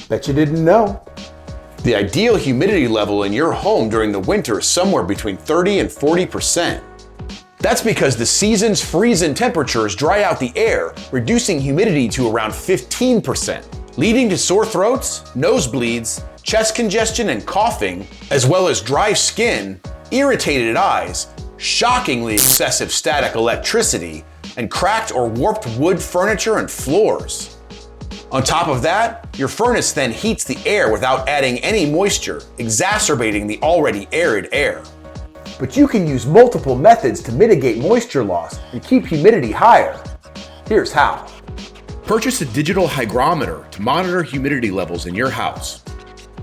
Bet you didn't know. The ideal humidity level in your home during the winter is somewhere between 30 and 40%. That's because the season's freezin temperatures dry out the air, reducing humidity to around 15%, leading to sore throats, nosebleeds, chest congestion and coughing, as well as dry skin, irritated eyes, shockingly excessive static electricity, and cracked or warped wood furniture and floors. On top of that, your furnace then heats the air without adding any moisture, exacerbating the already arid air. But you can use multiple methods to mitigate moisture loss and keep humidity higher. Here's how. Purchase a digital hygrometer to monitor humidity levels in your house.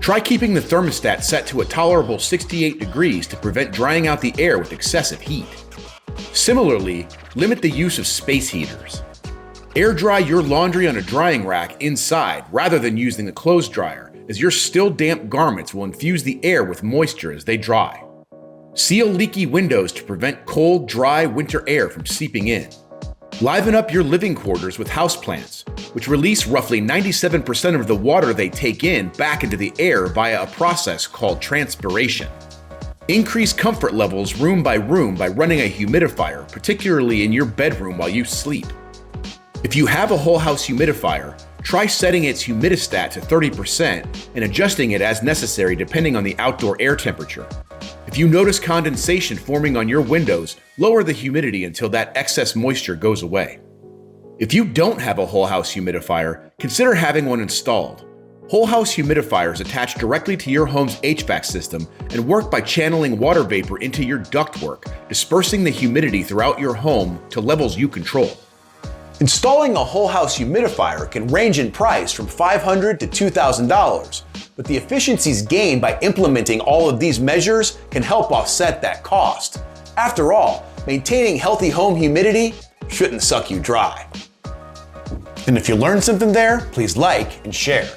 Try keeping the thermostat set to a tolerable 68 degrees to prevent drying out the air with excessive heat. Similarly, limit the use of space heaters. Air dry your laundry on a drying rack inside rather than using a clothes dryer, as your still damp garments will infuse the air with moisture as they dry. Seal leaky windows to prevent cold, dry winter air from seeping in. Liven up your living quarters with houseplants, which release roughly 97% of the water they take in back into the air via a process called transpiration. Increase comfort levels room by running a humidifier, particularly in your bedroom while you sleep. If you have a whole house humidifier, try setting its humidistat to 30% and adjusting it as necessary depending on the outdoor air temperature. If you notice condensation forming on your windows, lower the humidity until that excess moisture goes away. If you don't have a whole house humidifier, consider having one installed. Whole house humidifiers attach directly to your home's HVAC system and work by channeling water vapor into your ductwork, dispersing the humidity throughout your home to levels you control. Installing a whole house humidifier can range in price from $500 to $2,000, but the efficiencies gained by implementing all of these measures can help offset that cost. After all, maintaining healthy home humidity shouldn't suck you dry. And if you learned something there, please like and share.